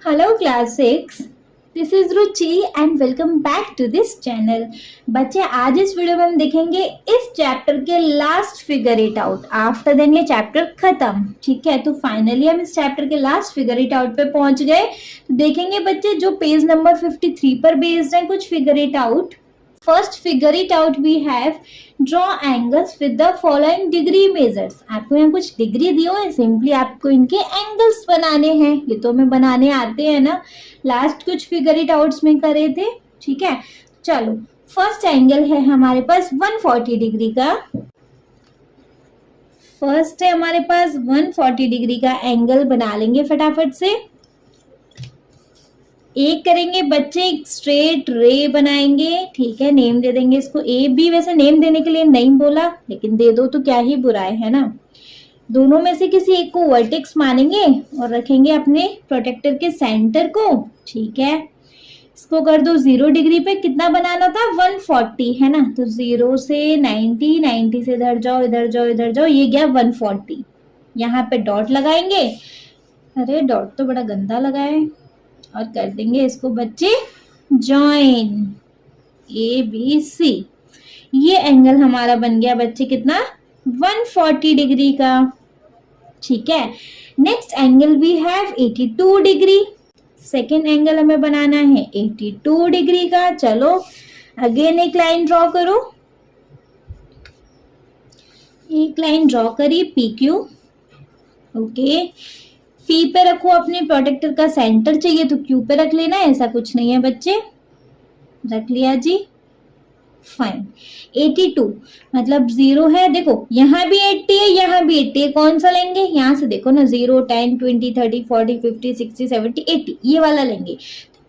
Hello class 6, this is Ruchi and welcome back to this channel. बच्चे आज इस video में हम देखेंगे इस चैप्टर के last figure it out. After then ये चैप्टर खत्म, ठीक है। तो फाइनली हम इस चैप्टर के लास्ट फिगर इट आउट पे पहुंच गए। तो देखेंगे बच्चे जो पेज नंबर 53 पर बेस्ड है कुछ figure it out. First figure it out we have draw angles with the following degree measures. आपको यहाँ कुछ डिग्री दियो है, सिंपली आपको इनके एंगल्स बनाने हैं। ये तो हमें बनाने आते हैं ना, लास्ट कुछ फिगर इट आउट्स में करे थे, ठीक है। चलो फर्स्ट एंगल है हमारे पास 140 डिग्री का। फर्स्ट है हमारे पास 140 डिग्री का एंगल बना लेंगे फटाफट से। एक करेंगे बच्चे, एक स्ट्रेट रे बनाएंगे, ठीक है। नेम दे देंगे इसको ए बी। वैसे नेम देने के लिए नहीं बोला, लेकिन दे दो तो क्या ही बुरा है ना। दोनों में से किसी एक को वर्टेक्स मानेंगे और रखेंगे अपने प्रोटेक्टर के सेंटर को, ठीक है। इसको कर दो 0 डिग्री पे। कितना बनाना था? 140 है ना। तो 0 से 90, 90 से इधर जाओ इधर जाओ इधर जाओ, ये गया 140। यहाँ पे डॉट लगाएंगे। अरे डॉट तो बड़ा गंदा लगा है। और कर देंगे इसको बच्चे जॉइन ए बी सी। ये एंगल हमारा बन गया बच्चे कितना? 140 डिग्री का, ठीक है। Next angle we have 82 degree. Second angle हमें बनाना है 82 डिग्री का। चलो अगेन एक लाइन ड्रॉ करो। एक लाइन ड्रॉ करी पी क्यू, ओके। पी पे रखो अपने प्रोटेक्टर का सेंटर, चाहिए तो क्यू पे रख लेना, ऐसा कुछ नहीं है बच्चे। रख लिया जी, फाइन। 82 मतलब 0 है। देखो यहाँ भी 80 है, यहाँ भी 80 है। कौन सा लेंगे? यहाँ से देखो ना, 0 10 20 30 40 50 60 70 80, ये वाला लेंगे।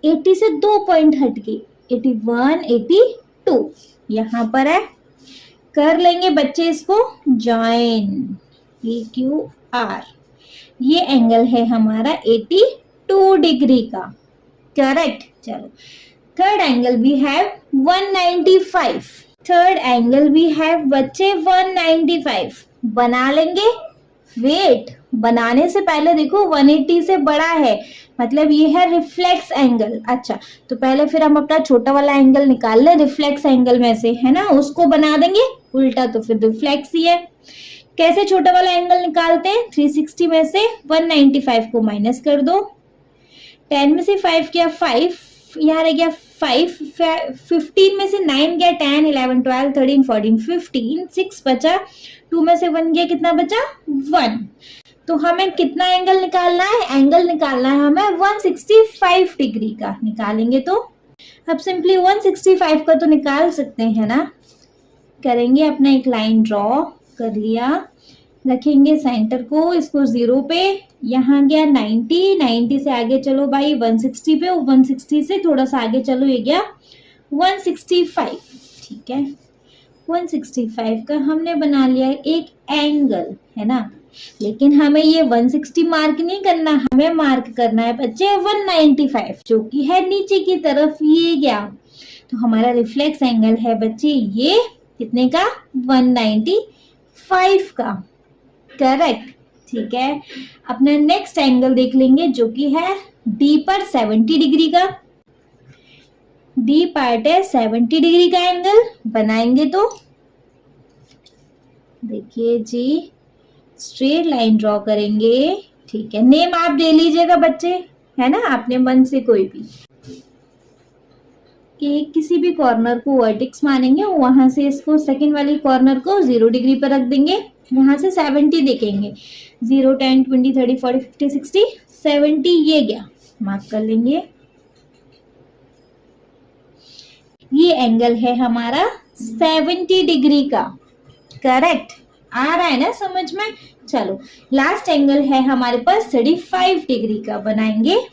80 से 2 पॉइंट हट के 81 82 यहाँ पर है। कर लेंगे बच्चे इसको ज्वाइन पी क्यू आर। ये एंगल है हमारा 82 डिग्री का, करेक्ट। चलो third angle we have 195। Third angle we have बच्चे 195 बना लेंगे। वेट, बनाने से पहले देखो 180 से बड़ा है, मतलब ये है रिफ्लेक्स एंगल। अच्छा तो पहले फिर हम अपना छोटा वाला एंगल निकाल लें रिफ्लेक्स एंगल में से, है ना। उसको बना देंगे उल्टा, तो फिर रिफ्लेक्स ही है। कैसे छोटा वाला एंगल निकालते हैं? 360 में से 195 को माइनस कर दो। 10 में से 5 गया 5, यहाँ रह गया 5। 15 में से 9 गया 10 11 12 13 14 15 6 बचा। 2 में से 1 गया, कितना बचा? 1। तो हमें कितना एंगल निकालना है? एंगल निकालना है हमें 165 डिग्री का। निकालेंगे तो अब सिंपली 165 का तो निकाल सकते हैं ना। करेंगे अपना एक लाइन ड्रॉ कर लिया, रखेंगे सेंटर को, इसको 0 पे। यहाँ गया 90, 90 से आगे चलो भाई 160 पे, 160 से थोड़ा सा आगे चलो, ये गया 165, ठीक है। 165 का हमने बना लिया एक एंगल, है ना। लेकिन हमें ये 160 मार्क नहीं करना, हमें मार्क करना है बच्चे 195, जो कि है नीचे की तरफ, ये गया। तो हमारा रिफ्लेक्स एंगल है बच्चे ये कितने का? 195 का, करेक्ट, ठीक है। अपना नेक्स्ट एंगल देख लेंगे जो कि है डी पर 70 डिग्री का। डी पार्ट है 70 डिग्री का एंगल बनाएंगे तो देखिए जी, स्ट्रेट लाइन ड्रॉ करेंगे, ठीक है। नेम आप दे लीजिएगा बच्चे, है ना, अपने मन से कोई भी। कि किसी भी कॉर्नर को वर्टेक्स मानेंगे, वहां से इसको सेकंड वाली कॉर्नर को 0 डिग्री पर रख देंगे। यहाँ से 70 देखेंगे, 0 10 20 30 40 50 60 70, ये गया, मार्क कर लेंगे। ये एंगल है हमारा 70 डिग्री का, करेक्ट। आ रहा है ना समझ में? चलो लास्ट एंगल है हमारे पास 35 डिग्री का बनाएंगे।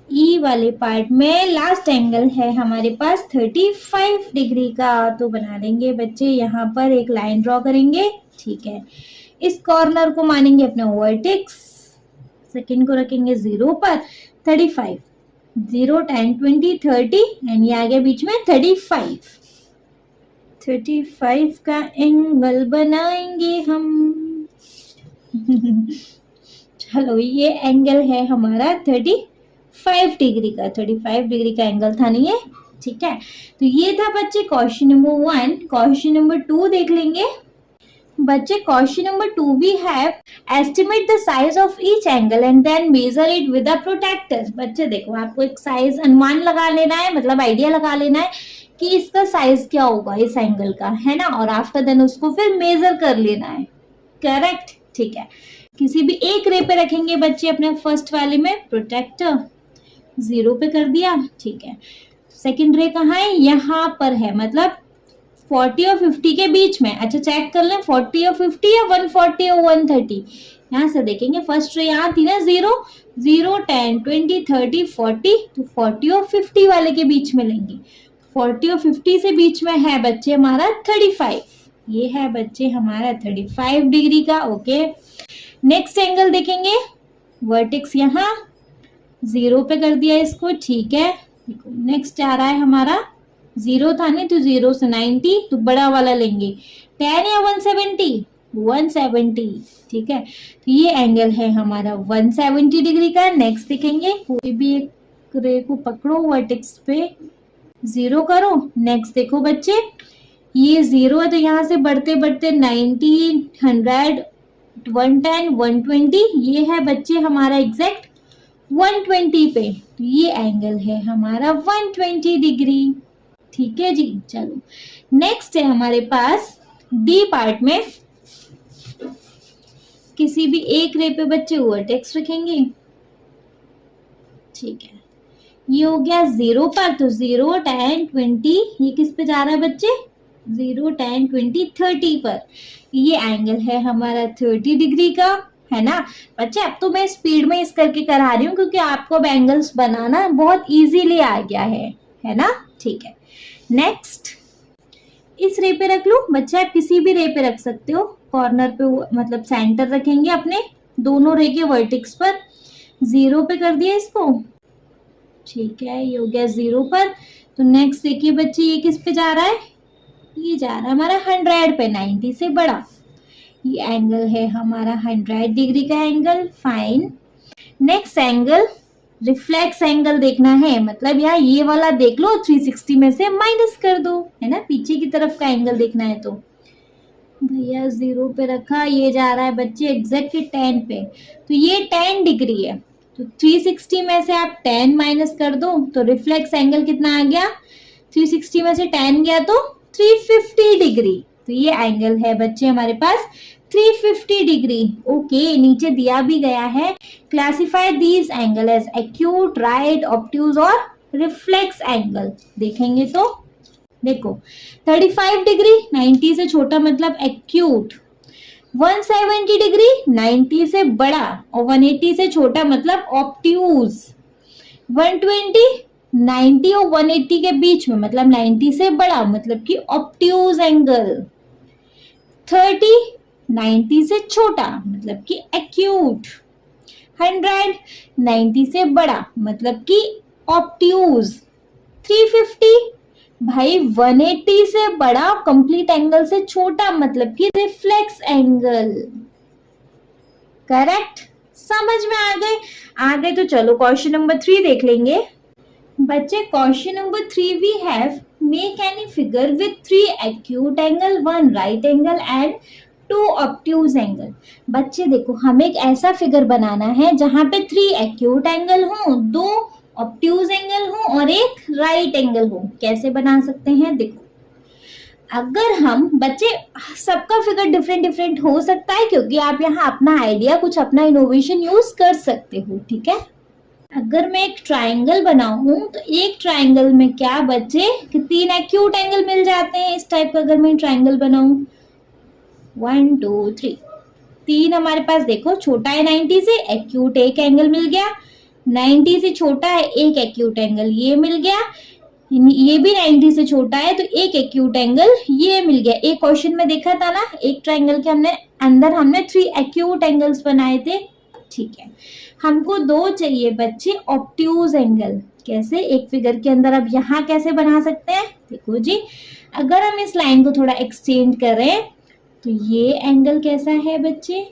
ई वाले पार्ट में लास्ट एंगल है हमारे पास 35 डिग्री का, तो बना लेंगे बच्चे। यहाँ पर एक लाइन ड्रॉ करेंगे, ठीक है। इस कॉर्नर को मानेंगे अपना वर्टेक्स, सेकंड को रखेंगे 0 पर। 35 0 10 20 30 एंड ये आ गया बीच में 35। 35 का एंगल बनाएंगे हम। चलो ये एंगल है हमारा 35 35 डिग्री का, 35 डिग्री का एंगल था नहीं ये, ठीक है। तो ये था बच्चे क्वेश्चन नंबर 1। क्वेश्चन नंबर 2 देख लेंगे बच्चे। Question number 2 we have estimate the size of each angle and then measure it with a protractor. बच्चे देखो, आपको एक साइज अनुमान लगा लेना है, मतलब आइडिया लगा लेना है कि इसका साइज क्या होगा इस एंगल का, है ना, और आफ्टर देन उसको फिर मेजर कर लेना है। करेक्ट, ठीक है। किसी भी एक रे पे रखेंगे बच्चे अपने फर्स्ट वाले में, प्रोट्रैक्टर 0 पे कर दिया, ठीक है। सेकंड रे कहाँ है, यहाँ पर है, मतलब 40 और 50 के बीच में। अच्छा चेक कर लें 40 और 50 या 140 और 130। यहाँ से देखेंगे फर्स्ट रे यहाँ थी ना 0, 0, 10, 20, 30, 40, तो 40 और 50 वाले के बीच में लेंगे। 40 और 50 से बीच में है बच्चे हमारा 35, ये है बच्चे हमारा 35 डिग्री का। ओके, नेक्स्ट एंगल देखेंगे, वर्टेक्स यहाँ 0 पे कर दिया इसको, ठीक है। नेक्स्ट आ रहा है हमारा 0 था नहीं, तो 0 से 90, तो बड़ा वाला लेंगे 10 या 170, 170, ठीक है। तो ये एंगल है हमारा 170 डिग्री का। नेक्स्ट देखेंगे, कोई भी एक रे को पकड़ो, वर्टेक्स पे 0 करो। नेक्स्ट देखो बच्चे, ये 0 है तो यहाँ से बढ़ते बढ़ते 90, 100, 110, 120, ये है बच्चे हमारा एग्जैक्ट 120 पे, तो ये एंगल है हमारा 120 डिग्री, ठीक है जी। चलो नेक्स्ट है हमारे पास डी पार्ट में, किसी भी एक रे पे बच्चे वर्टेक्स रखेंगे, ठीक है। ये हो गया 0 पर, तो 0, 10, 20, ये किस पे जा रहा है बच्चे, 0, 10, 20, 30 पर, ये एंगल है हमारा 30 डिग्री का, है ना बच्चे। अब तो मैं स्पीड में इस करके करा रही हूँ क्योंकि आपको अब एंगल्स बनाना बहुत इजीली आ गया है ना, ठीक है। नेक्स्ट इस रे पे रख लूं बच्चे, आप किसी भी रे पे रख सकते हो, कॉर्नर पे मतलब सेंटर रखेंगे अपने दोनों रे के वर्टेक्स पर। 0 पे कर दिया इसको, ठीक है, ये हो गया 0 पर। तो नेक्स्ट देखिए बच्चे, ये किस पे जा रहा है, ये जा रहा है हमारा 100 पे, 90 से बड़ा, ये एंगल है हमारा 100 डिग्री का angle, fine. Next angle reflex angle देखना है, मतलब यार ये वाला देख लो 360 में से माइनस कर दो, है ना, पीछे की तरफ का एंगल देखना है। तो भैया 0 पे रखा, ये जा रहा है बच्चे एग्जैक्ट 10 पे, तो ये 10 डिग्री है, तो 360 में से आप 10 माइनस कर दो, तो रिफ्लेक्स एंगल कितना आ गया, 360 में से 10 गया तो 350 डिग्री, तो ये एंगल है बच्चे हमारे पास 350 डिग्री। ओके, नीचे दिया भी गया है, classify these angle as acute, right, obtuse और रिफ्लेक्स एंगल। देखेंगे तो देखो 35 डिग्री 90 से छोटा मतलब एक्यूट, 170 डिग्री 90 से बड़ा और 180 से छोटा मतलब ऑब्ट्यूज, 120 90 और 180 के बीच में मतलब 90 से बड़ा मतलब कि ऑब्ट्यूज एंगल, 30 90 से छोटा मतलब कि एक्यूट, 100 90 से बड़ा मतलब कि ऑब्ट्यूज, 350 भाई 180 से बड़ा कंप्लीट एंगल से छोटा मतलब कि रिफ्लेक्स एंगल। करेक्ट, समझ में आ गए। आगे तो चलो क्वेश्चन नंबर 3 देख लेंगे बच्चे। Question number 3 we have make any figure with 3 acute angle, 1 right angle and 2 obtuse angle. बच्चे देखो, हमें एक ऐसा फिगर बनाना है जहां पे 3 एक्यूट एंगल हो, 2 ऑब्ट्यूज एंगल हो और 1 राइट एंगल हो। कैसे बना सकते हैं, देखो अगर हम बच्चे, सबका फिगर डिफरेंट डिफरेंट हो सकता है क्योंकि आप यहाँ अपना आइडिया, कुछ अपना इनोवेशन यूज कर सकते हो, ठीक है। अगर मैं एक ट्राइंगल बनाऊं तो एक ट्राइंगल में क्या बच्चे कि 3 एक्यूट एंगल मिल जाते हैं। इस टाइप का अगर मैं ट्राइंगल बनाऊं 1 2 3, 3 हमारे पास देखो छोटा है 90 से, एक्यूट 1 एंगल मिल गया, 90 से छोटा है 1 एक्यूट एंगल ये मिल गया, ये भी 90 से छोटा है तो 1 एक्यूट एंगल ये मिल गया। एक क्वेश्चन में देखा था ना, एक ट्राइंगल के अंदर हमने 3 एक्यूट एंगल्स बनाए थे, ठीक है। हमको 2 चाहिए बच्चे ऑब्ट्यूज एंगल। कैसे, एक फिगर के अंदर अब यहाँ कैसे बना सकते हैं, देखो जी, अगर हम इस लाइन को थोड़ा एक्सचेंज करें तो ये एंगल कैसा है बच्चे,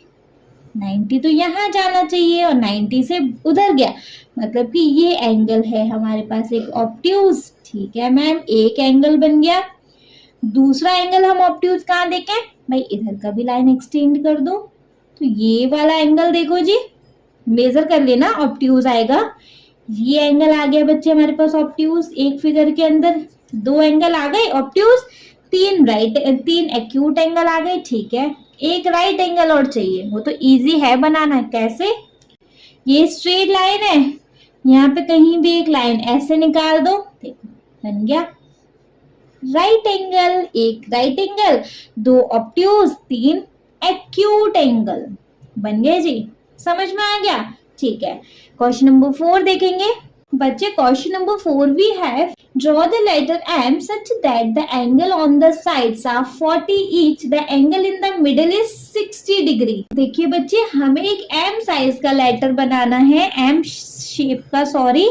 90 तो यहाँ जाना चाहिए और 90 से उधर गया, मतलब कि ये एंगल है हमारे पास एक ऑब्ट्यूज। ठीक है मैम, एक एंगल बन गया। दूसरा एंगल हम ऑब्ट्यूज कहाँ देखें भाई, इधर का भी लाइन एक्सटेंड कर दो, तो ये वाला एंगल देखो जी, मेजर कर लेना, ऑब्ट्यूज आएगा। ये एंगल आ गया बच्चे हमारे पास ऑब्ट्यूज, एक फिगर के अंदर 2 एंगल आ गए ऑब्ट्यूज, 3 एक्यूट एंगल आ गए। ठीक है, एक राइट एंगल और चाहिए, वो तो इजी है बनाना। कैसे, ये स्ट्रेट लाइन है, यहाँ पे कहीं भी एक लाइन ऐसे निकाल दो, देखो बन गया राइट एंगल। एक right angle, 2 obtuse, 3 acute angle बन गए जी। समझ में आ गया? ठीक है, क्वेश्चन नंबर 4 देखेंगे बच्चे। Question number 4 we have draw the letter M such that the angle on the sides are 40 each, the angle in the middle is 60 degree। देखिए बच्चे, हमें एक M साइज का लेटर बनाना है, M शेप का, sorry,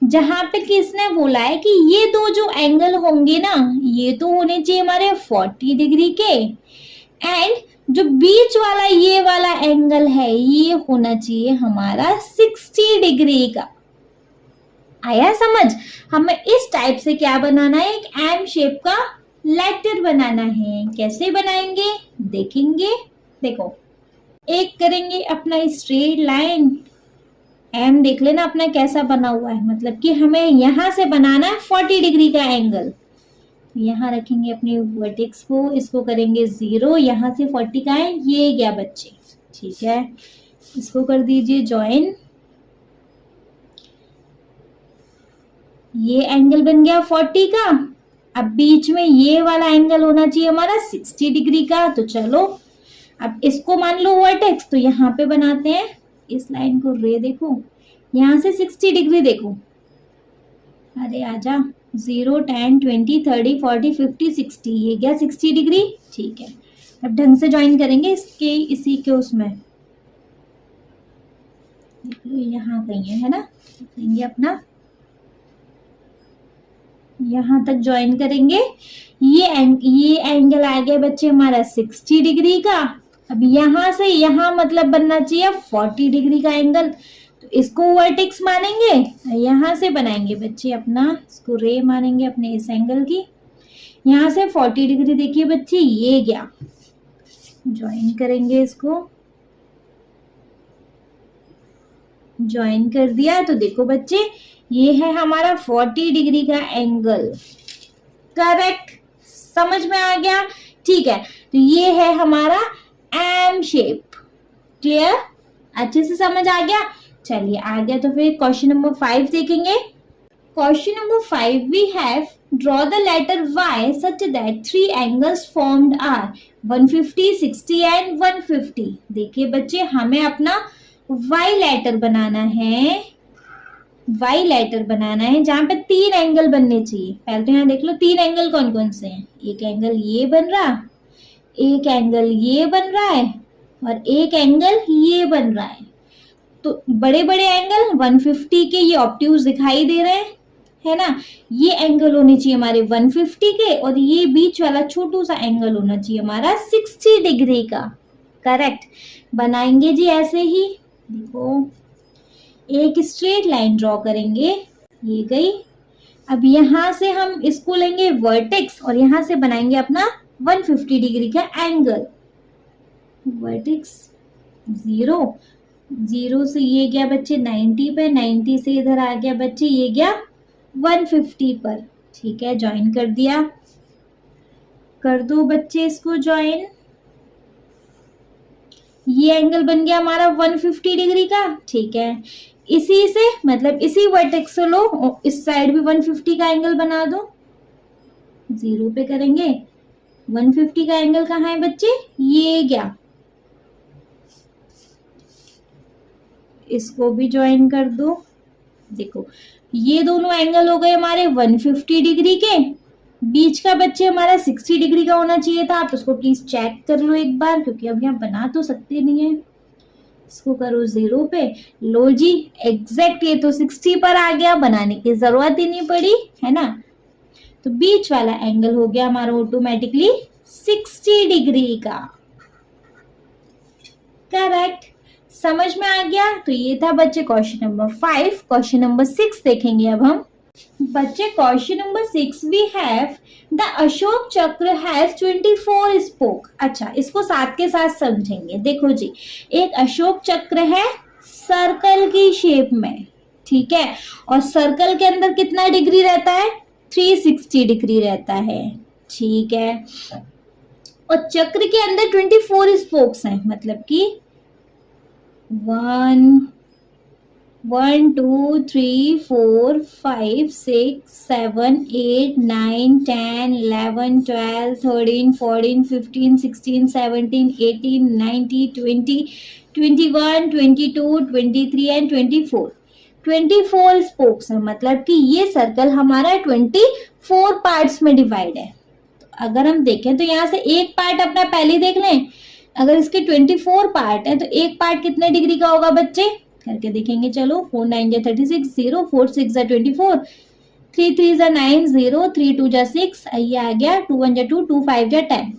जहां पे किसने बोला है कि ये दो जो एंगल होंगे ना, ये तो होने चाहिए हमारे 40 डिग्री के, एंड जो बीच वाला ये वाला एंगल है ये होना चाहिए हमारा 60 डिग्री का। आया समझ? हमें इस टाइप से क्या बनाना है, एक एम शेप का लेटर बनाना है। कैसे बनाएंगे देखेंगे। देखो, एक करेंगे अपना स्ट्रेट लाइन, एम देख लेना अपना कैसा बना हुआ है, मतलब कि हमें यहां से बनाना है 40 डिग्री का एंगल। यहाँ रखेंगे अपने वर्टेक्स को, इसको करेंगे 0, यहाँ से 40 का है, ये गया बच्चे। ठीक है, इसको कर दीजिए ज्वाइन, ये एंगल बन गया 40 का। अब बीच में ये वाला एंगल होना चाहिए हमारा 60 डिग्री का। तो चलो अब इसको मान लो वर्टेक्स, तो यहाँ पे बनाते हैं इस लाइन को, रे देखो यहाँ से 60 डिग्री देखो, अरे आजा, 0, 10, 20, 30, 40, 50, 60, ये गया 60 डिग्री। ठीक है, अब ढंग से ज्वाइन करेंगे इसके, इसी के उसमें यहाँ कहीं है ना, करेंगे अपना, यहाँ तक ज्वाइन करेंगे। ये एंगल आ गया बच्चे हमारा 60 डिग्री का। अब यहाँ से यहाँ मतलब बनना चाहिए 40 डिग्री का एंगल, तो इसको वर्टेक्स मानेंगे, यहाँ से बनाएंगे बच्चे अपना, इसको रे मानेंगे अपने इस एंगल की। यहाँ से 40 डिग्री देखिए बच्चे, ये गया, ज्वाइन करेंगे इसको, ज्वाइन कर दिया। तो देखो बच्चे, ये है हमारा 40 डिग्री का एंगल। करेक्ट, समझ में आ गया? ठीक है, तो ये है हमारा एम शेप। क्लियर, अच्छे से समझ आ गया? चलिए आ गया, तो फिर क्वेश्चन नंबर 5 देखेंगे। Question number 5 we have draw the letter Y such that 3 angles formed are 150, 60 and 150। देखिए बच्चे, हमें अपना Y लेटर बनाना है, वाई लेटर बनाना है जहां पे 3 एंगल बनने चाहिए। पहले तो यहाँ देख लो 3 एंगल कौन कौन से हैं। एक एंगल ये बन रहा, एक एंगल ये बन रहा है, और एक एंगल ये बन रहा है। तो बड़े बड़े एंगल 150 के ये ऑब्ट्यूज दिखाई दे रहे हैं, है ना, ये एंगल होने चाहिए हमारे 150 के, और ये बीच वाला छोटू सा एंगल होना चाहिए हमारा 60 डिग्री का। करेक्ट, बनाएंगे जी ऐसे ही। देखो, एक स्ट्रेट लाइन ड्रॉ करेंगे, ये गई। अब यहाँ से हम इसको लेंगे वर्टेक्स, और यहाँ से बनाएंगे अपना 150 डिग्री का एंगल। वर्टेक्स 0, 0 से ये गया बच्चे 90 पे, 90 से इधर आ गया बच्चे, ये गया 150 पर। ठीक है, ज्वाइन कर दिया, कर दो बच्चे इसको ज्वाइन। ये एंगल बन गया हमारा 150 डिग्री का। ठीक है, इसी से मतलब इसी वर्टेक्स से लो, इस साइड भी 150 का एंगल बना दो। 0 पे करेंगे, 150 का एंगल कहाँ है बच्चे, ये गया, इसको भी ज्वाइन कर दो। देखो, ये दोनों एंगल हो गए हमारे 150 डिग्री के, बीच का बच्चे हमारा 60 डिग्री का होना चाहिए था। आप उसको प्लीज चेक कर लो एक बार, क्योंकि अब यहाँ बना तो सकते नहीं है। इसको करो 0 पे, लो जी एग्जैक्ट, ये तो 60 पर आ गया, बनाने की जरूरत ही नहीं पड़ी, है ना। तो बीच वाला एंगल हो गया हमारा ऑटोमेटिकली 60 डिग्री का। करेक्ट, समझ में आ गया? तो ये था बच्चे क्वेश्चन नंबर 5। क्वेश्चन नंबर 6 देखेंगे अब हम। बच्चे question number 6 we have the Ashoka Chakra has 24 spoke. अच्छा, इसको साथ के साथ समझेंगे। देखो जी, एक अशोक चक्र है सर्कल की शेप में, ठीक है, और सर्कल के अंदर कितना डिग्री रहता है? 360 डिग्री रहता है, ठीक है। और चक्र के अंदर 24 स्पोक्स हैं, मतलब कि 1 2 3 4 5 6 7 8 9 10 11 12 13 14 15 16 17 18 19 20 21 22 23 एंड 24 स्पोक्स है, मतलब कि ये सर्कल हमारा 24 पार्ट्स में डिवाइड है। तो अगर हम देखें तो यहाँ से एक पार्ट अपना पहले देख लें। अगर इसके 24 पार्ट है तो एक पार्ट कितने डिग्री का होगा बच्चे? करके देखेंगे। चलो, 4 9 जा 36, 0 4 6 जा 24, 3 3 जा 9, 0 3 2 जा 6, ये आ गया, 2 1 जा 2, 2 5 जा 10।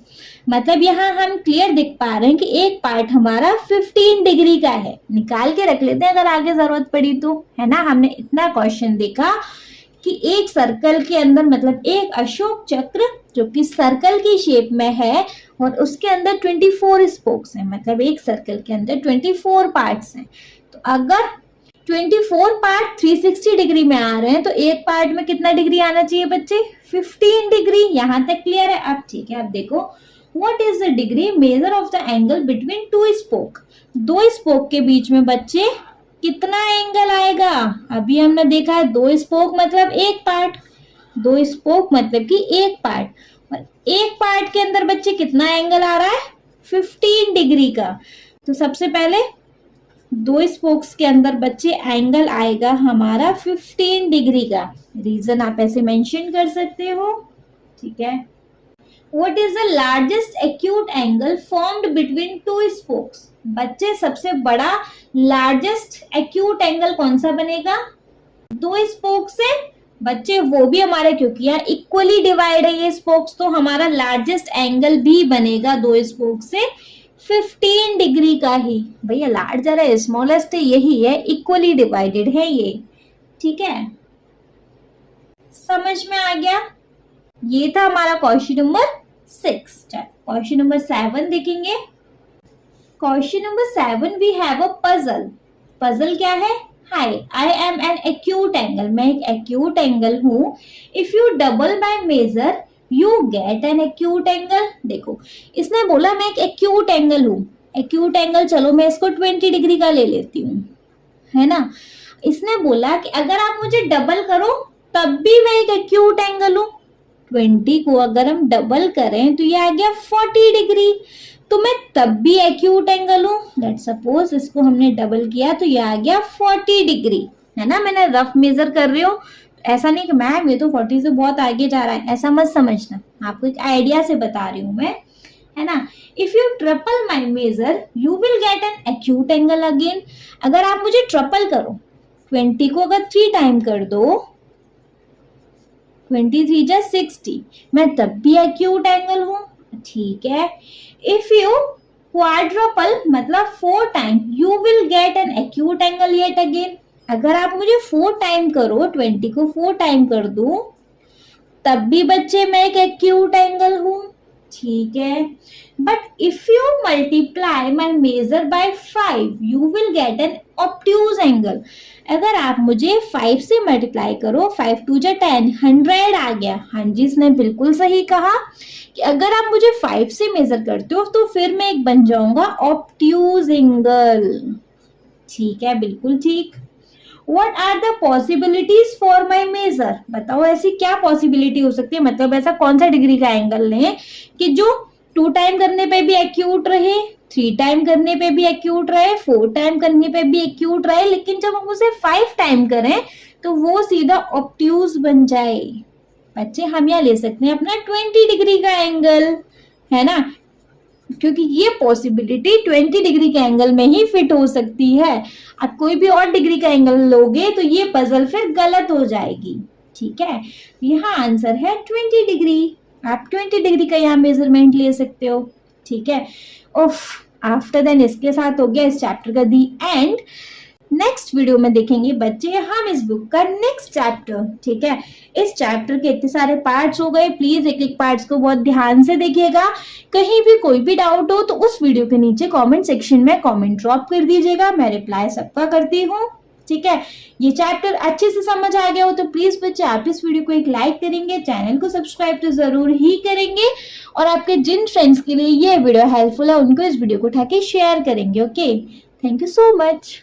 मतलब यहाँ हम क्लियर देख पा रहे हैं कि एक पार्ट हमारा 15 डिग्री का है। निकाल के रख लेते हैं अगर आगे जरूरत पड़ी तो, है ना। हमने इतना क्वेश्चन देखा कि एक सर्कल के अंदर, मतलब एक अशोक चक्र जो कि सर्कल की शेप में है और उसके अंदर 24 स्पोक्स हैं, मतलब एक सर्कल के अंदर 24 पार्ट्स हैं। तो अगर 24 पार्ट 360 डिग्री में आ रहे हैं तो एक पार्ट में कितना डिग्री आना चाहिए बच्चे? 15 डिग्री। यहां तक क्लियर है? अब ठीक है, अब देखो, what is the degree measure of the angle between two spoke. दो स्पोक के बीच में बच्चे कितना एंगल आएगा? अभी हमने देखा है 2 स्पोक मतलब एक पार्ट, 2 स्पोक मतलब कि एक पार्ट, और एक पार्ट के अंदर बच्चे कितना एंगल आ रहा है? 15 डिग्री का। तो सबसे पहले 2 स्पोक्स के अंदर बच्चे एंगल आएगा हमारा 15 डिग्री का। रीजन आप ऐसे मेंशन कर सकते हो, ठीक है। What is the largest acute angle formed between two spokes? बच्चे सबसे बड़ा लार्जेस्ट एक्यूट एंगल कौन सा बनेगा? 2 स्पोक से बच्चे, वो भी हमारे, क्योंकि यहाँ इक्वली डिवाइड है ये स्पोक्स, तो हमारा लार्जेस्ट एंगल भी बनेगा 2 स्पोक से 15 डिग्री का ही। भैया लार्जर है स्मॉलेस्ट है, यही है, इक्वली डिवाइडेड है ये, ठीक है। समझ में आ गया? ये था हमारा क्वेश्चन नंबर 6। क्वेश्चन नंबर 7 देखेंगे। Question number 7 we have a puzzle. Puzzle क्या है? Hi, I am an acute angle. मैं एक एक्यूट एंगल हूं। If you double my measure you get an acute angle. देखो, इसने बोला मैं एक एक्यूट एंगल हूं। एक्यूट एंगल, चलो मैं इसको 20 डिग्री का ले लेती हूँ, है ना। इसने बोला कि अगर आप मुझे डबल करो तब भी मैं एक एक्यूट एंगल हूं। 20 को अगर हम डबल करें तो ये आ गया 40 डिग्री, तो मैं तब भी एक्यूट एंगल हूं। लेट सपोज इसको हमने डबल किया तो ये आ गया 40 डिग्री, है ना। मैंने रफ मेजर कर रही हूँ, ऐसा नहीं कि मैम ये तो 40 से बहुत आगे जा रहा है, ऐसा मत समझना, आपको एक आइडिया से बता रही हूँ मैं, है ना। If you triple my measure you will get an acute angle again. अगर आप मुझे ट्रिपल करो, 20 को अगर 3 टाइम कर दो, 23 जा 60, मैं तब भी एक्यूट एंगल हूं, ठीक है। इफ यू क्वाड्रपल मतलब 4 time you will get an acute angle yet again. अगर आप मुझे 4 टाइम करो, 20 को 4 टाइम कर दूं, तब भी बच्चे मैं एक एक्यूट एंगल हूं, ठीक है। But if you multiply my measure by 5 you will get N obtuse angle. अगर आप मुझे 5 से मल्टीप्लाई करो, 5 2 जा 10, 100 आ गया। हाँ जी, इसने बिल्कुल सही कहा कि अगर आप मुझे 5 से मेजर करते हो तो फिर मैं एक बन जाऊंगा ऑब्ट्यूज एंगल, ठीक है, बिल्कुल ठीक। What are the possibilities for my measure? बताओ ऐसी क्या पॉसिबिलिटी हो सकती है, मतलब ऐसा कौन सा डिग्री का एंगल लें कि जो 2 टाइम करने पे भी एक्यूट रहे, 3 टाइम करने पे भी एक्यूट रहे, 4 टाइम करने पे भी एक्यूट रहे, लेकिन जब हम उसे 5 टाइम करें तो वो सीधा ऑब्ट्यूज बन जाए। बच्चे हम यहाँ ले सकते हैं अपना 20 डिग्री का एंगल, है ना, क्योंकि ये पॉसिबिलिटी 20 डिग्री के एंगल में ही फिट हो सकती है। आप कोई भी और डिग्री का एंगल लोगे तो ये पजल फिर गलत हो जाएगी, ठीक है। यहाँ आंसर है 20 डिग्री। आप 20 डिग्री का यहाँ मेजरमेंट ले सकते हो, ठीक है। उफ, आफ्टर देन इसके साथ हो गया इस चैप्टर का दी एंड। नेक्स्ट वीडियो में देखेंगे बच्चे हम इस बुक का नेक्स्ट चैप्टर। ठीक है, इस चैप्टर के इतने सारे पार्ट्स हो गए, प्लीज एक एक पार्ट्स को बहुत ध्यान से देखिएगा। कहीं भी कोई भी डाउट हो तो उस वीडियो के नीचे कमेंट सेक्शन में कमेंट ड्रॉप कर दीजिएगा, मैं रिप्लाई सबका करती हूँ। ठीक है, ये चैप्टर अच्छे से समझ आ गया हो तो प्लीज बच्चे आप इस वीडियो को एक लाइक करेंगे, चैनल को सब्सक्राइब तो जरूर ही करेंगे और आपके जिन फ्रेंड्स के लिए ये वीडियो हेल्पफुल है उनको इस वीडियो को उठा के शेयर करेंगे। Okay, thank you so much.